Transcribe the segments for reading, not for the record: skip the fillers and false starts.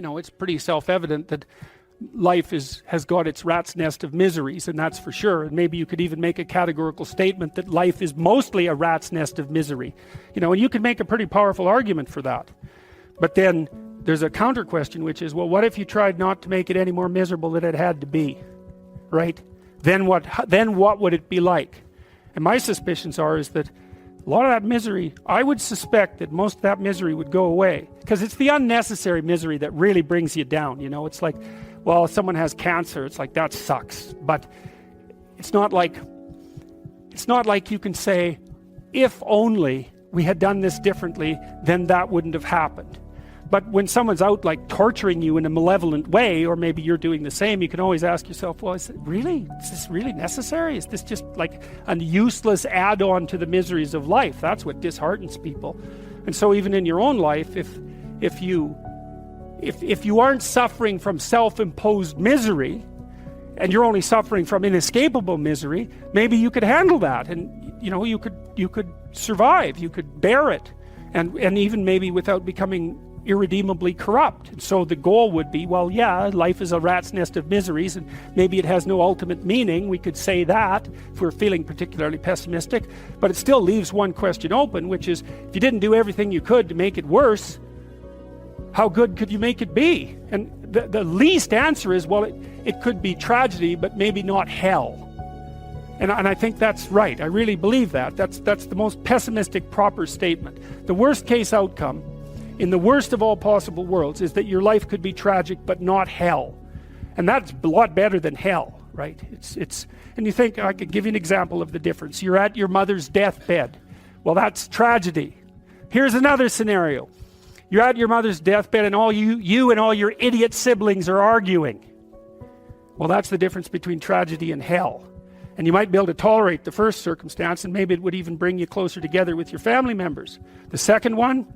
It's pretty self-evident that life has got its rat's nest of miseries, and that's for sure. And maybe you could even make a categorical statement that life is mostly a rat's nest of misery. And you can make a pretty powerful argument for that. But then there's a counter question, which is, well, what if you tried not to make it any more miserable than it had to be, right? Then what would it be like? And my suspicions is that a lot of that misery, I would suspect that most of that misery would go away, because it's the unnecessary misery that really brings you down. It's like, well, if someone has cancer, it's like, that sucks. But it's not like you can say, if only we had done this differently, then that wouldn't have happened. But when someone's out like torturing you in a malevolent way, or maybe you're doing the same, you can always ask yourself, well, is this really necessary? Is this just like a useless add-on to the miseries of life? That's what disheartens people. And so even in your own life, if you aren't suffering from self-imposed misery, and you're only suffering from inescapable misery, maybe you could handle that, and you could survive, you could bear it, and even maybe without becoming irredeemably corrupt. And so the goal would be, well, yeah, life is a rat's nest of miseries, and maybe it has no ultimate meaning. We could say that if we're feeling particularly pessimistic, but it still leaves one question open, which is, if you didn't do everything you could to make it worse, how good could you make it be? And the least answer is, well, it could be tragedy, but maybe not hell. And I think that's right. I really believe that. That's the most pessimistic, proper statement. The worst case outcome, in the worst of all possible worlds, is that your life could be tragic, but not hell. And that's a lot better than hell, right? And you think, I could give you an example of the difference. You're at your mother's deathbed. Well, that's tragedy. Here's another scenario. You're at your mother's deathbed, and all you and all your idiot siblings are arguing. Well, that's the difference between tragedy and hell. And you might be able to tolerate the first circumstance, and maybe it would even bring you closer together with your family members. The second one,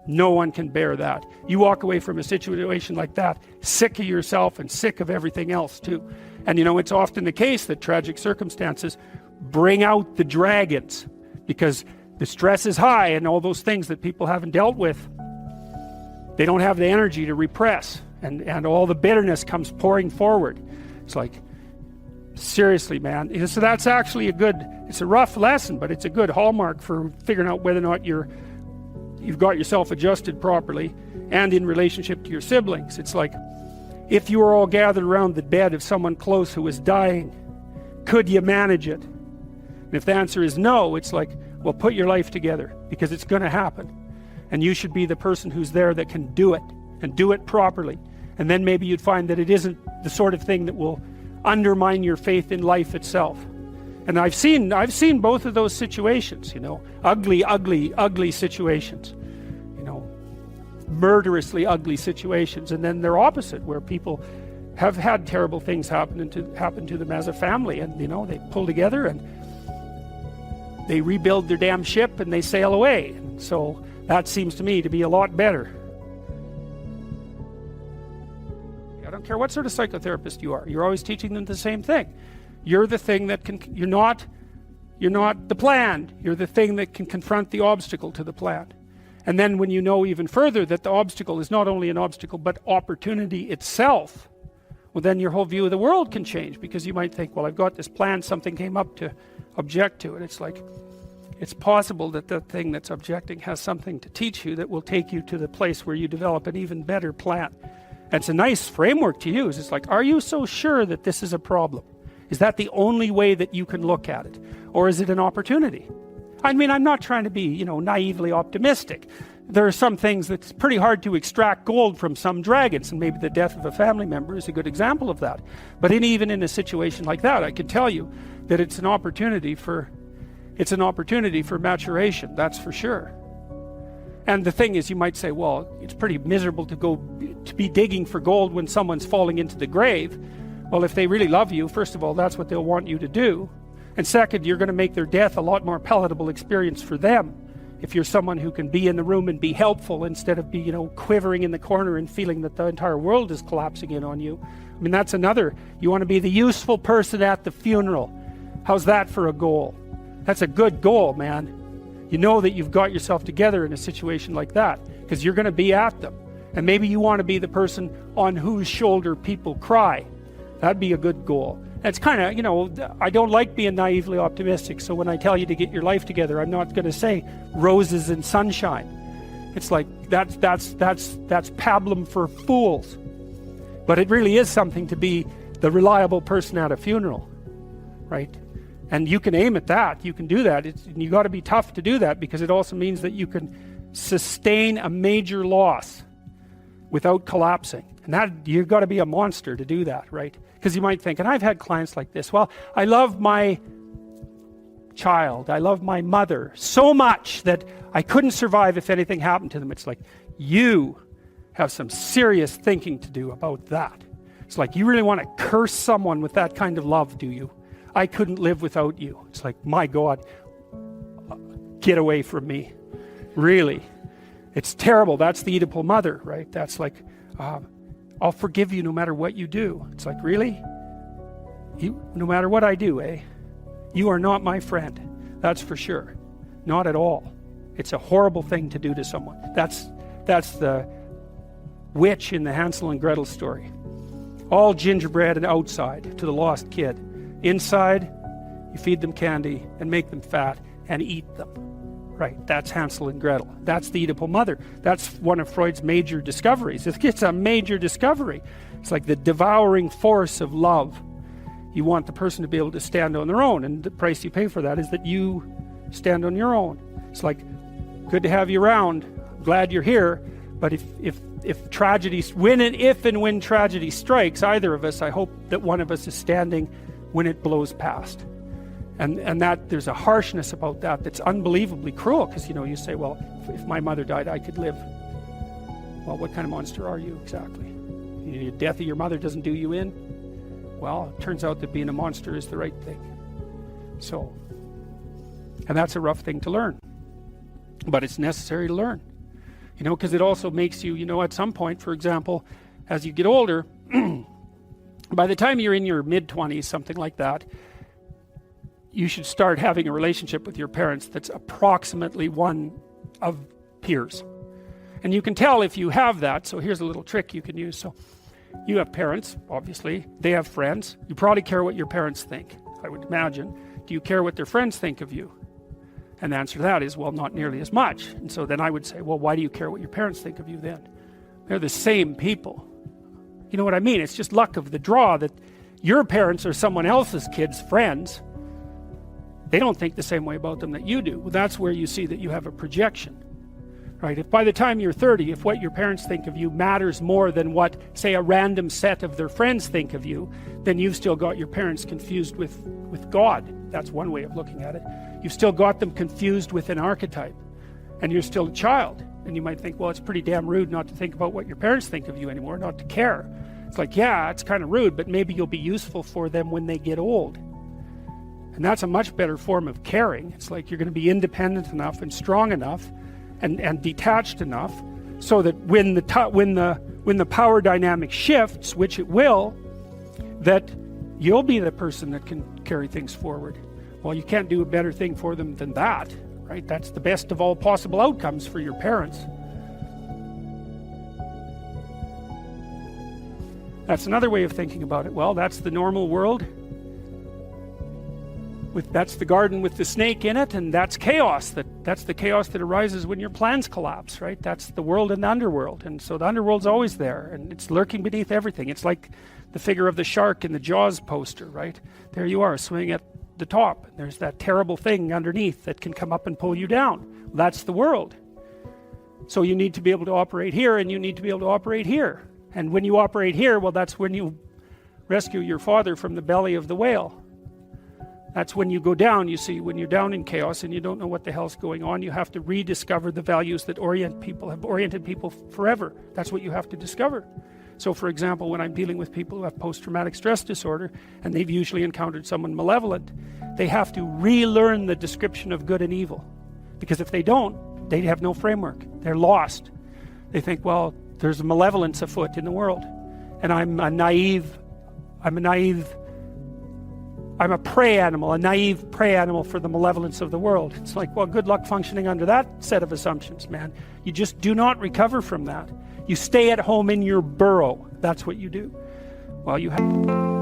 no one can bear that. You walk away from a situation like that sick of yourself and sick of everything else too. And it's often the case that tragic circumstances bring out the dragons, because the stress is high, and all those things that people haven't dealt with, they don't have the energy to repress, and all the bitterness comes pouring forward. It's like, seriously, man. So that's actually it's a rough lesson, but it's a good hallmark for figuring out whether or not you've got yourself adjusted properly, and in relationship to your siblings. It's like, if you were all gathered around the bed of someone close who was dying, could you manage it? And if the answer is no, it's like, well, put your life together, because it's going to happen. And you should be the person who's there that can do it, and do it properly. And then maybe you'd find that it isn't the sort of thing that will undermine your faith in life itself. And I've seen both of those situations, ugly situations, murderously ugly situations. And then they're opposite, where people have had terrible things happen to them as a family, and they pull together and they rebuild their damn ship and they sail away. And so that seems to me to be a lot better. I don't care what sort of psychotherapist you are. You're always teaching them the same thing. You're the thing that you're not the plan. You're the thing that can confront the obstacle to the plan. And then when you know even further that the obstacle is not only an obstacle, but opportunity itself, well, then your whole view of the world can change, because you might think, well, I've got this plan, something came up to object to it. It's like, it's possible that the thing that's objecting has something to teach you that will take you to the place where you develop an even better plan. It's a nice framework to use. It's like, are you so sure that this is a problem? Is that the only way that you can look at it? Or is it an opportunity? I mean, I'm not trying to be, naively optimistic. There are some things that's pretty hard to extract gold from some dragons, and maybe the death of a family member is a good example of that. But even in a situation like that, I can tell you that it's an opportunity for maturation, that's for sure. And the thing is, you might say, well, it's pretty miserable to be digging for gold when someone's falling into the grave. Well, if they really love you, first of all, that's what they'll want you to do. And second, you're going to make their death a lot more palatable experience for them, if you're someone who can be in the room and be helpful, instead of be, quivering in the corner and feeling that the entire world is collapsing in on you. I mean, that's another. You want to be the useful person at the funeral. How's that for a goal? That's a good goal, man. You know that you've got yourself together in a situation like that, because you're going to be at them. And maybe you want to be the person on whose shoulder people cry. That'd be a good goal. It's kind of, you know, I don't like being naively optimistic, so when I tell you to get your life together, I'm not going to say roses and sunshine. It's like that's pablum for fools. But it really is something to be the reliable person at a funeral, right? And you can aim at that. You can do that. You got to be tough to do that, because it also means that you can sustain a major loss without collapsing. And that, you've got to be a monster to do that, right? Because you might think, and I've had clients like this, well, I love my child, I love my mother so much that I couldn't survive if anything happened to them. It's like, you have some serious thinking to do about that. It's like, you really want to curse someone with that kind of love, do you? I couldn't live without you. It's like, my God, get away from me. Really. It's terrible. That's the Oedipal mother, right? That's like, I'll forgive you no matter what you do. It's like, really? No matter what I do, eh? You are not my friend. That's for sure. Not at all. It's a horrible thing to do to someone. That's the witch in the Hansel and Gretel story. All gingerbread and outside to the lost kid. Inside, you feed them candy and make them fat and eat them. Right, that's Hansel and Gretel. That's the Oedipal mother. That's one of Freud's major discoveries. It's a major discovery. It's like the devouring force of love. You want the person to be able to stand on their own, and the price you pay for that is that you stand on your own. It's like, good to have you around. Glad you're here. But if tragedy, if and when tragedy strikes either of us, I hope that one of us is standing when it blows past. And that there's a harshness about that that's unbelievably cruel, because, you know, you say, well, if my mother died, I could live. Well, what kind of monster are you exactly? The death of your mother doesn't do you in? Well, it turns out that being a monster is the right thing. So, and that's a rough thing to learn. But it's necessary to learn. You know, because it also makes you, you know, at some point, for example, as you get older, by the time you're in your mid-20s, something like that, you should start having a relationship with your parents that's approximately one of peers. And you can tell if you have that. So here's a little trick you can use. So you have parents, obviously. They have friends. You probably care what your parents think, I would imagine. Do you care what their friends think of you? And the answer to that is, well, not nearly as much. And so then I would say, well, why do you care what your parents think of you then? They're the same people. You know what I mean? It's just luck of the draw that your parents are someone else's kids' friends. They don't think the same way about them that you do. Well, that's where you see that you have a projection, right? If by the time you're 30, if what your parents think of you matters more than what, say, a random set of their friends think of you, then you've still got your parents confused with God. That's one way of looking at it. You've still got them confused with an archetype, and you're still a child. And you might think, well, it's pretty damn rude not to think about what your parents think of you anymore, not to care. It's like, yeah, it's kind of rude, but maybe you'll be useful for them when they get old. And that's a much better form of caring. It's like you're going to be independent enough and strong enough and detached enough so that when the power dynamic shifts, which it will, that you'll be the person that can carry things forward. Well, you can't do a better thing for them than that, right? That's the best of all possible outcomes for your parents. That's another way of thinking about it. Well, that's the normal world. That's the garden with the snake in it, and that's chaos. That's the chaos that arises when your plans collapse, right? That's the world and the underworld. And so the underworld's always there, and it's lurking beneath everything. It's like the figure of the shark in the Jaws poster, right? There you are, swimming at the top. There's that terrible thing underneath that can come up and pull you down. That's the world. So you need to be able to operate here, and you need to be able to operate here. And when you operate here, well, that's when you rescue your father from the belly of the whale. That's when you go down, you see, when you're down in chaos and you don't know what the hell's going on, you have to rediscover the values that have oriented people forever. That's what you have to discover. So, for example, when I'm dealing with people who have post-traumatic stress disorder, and they've usually encountered someone malevolent, they have to relearn the description of good and evil. Because if they don't, they have no framework. They're lost. They think, well, there's a malevolence afoot in the world. And I'm a prey animal, a naive prey animal for the malevolence of the world. It's like, well, good luck functioning under that set of assumptions, man. You just do not recover from that. You stay at home in your burrow. That's what you do. Well, you have...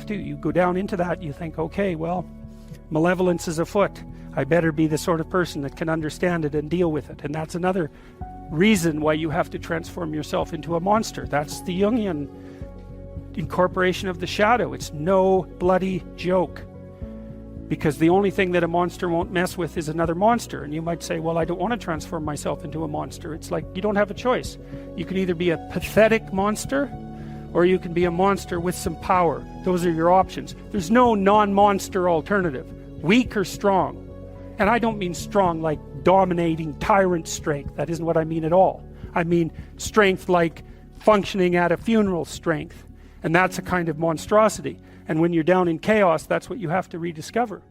You go down into that, you think, okay, well, malevolence is afoot. I better be the sort of person that can understand it and deal with it. And that's another reason why you have to transform yourself into a monster. That's the Jungian incorporation of the shadow. It's no bloody joke. Because the only thing that a monster won't mess with is another monster. And you might say, well, I don't want to transform myself into a monster. It's like, you don't have a choice. You can either be a pathetic monster, or you can be a monster with some power. Those are your options. There's no non-monster alternative. Weak or strong. And I don't mean strong like dominating tyrant strength. That isn't what I mean at all. I mean strength like functioning at a funeral strength. And that's a kind of monstrosity. And when you're down in chaos, that's what you have to rediscover.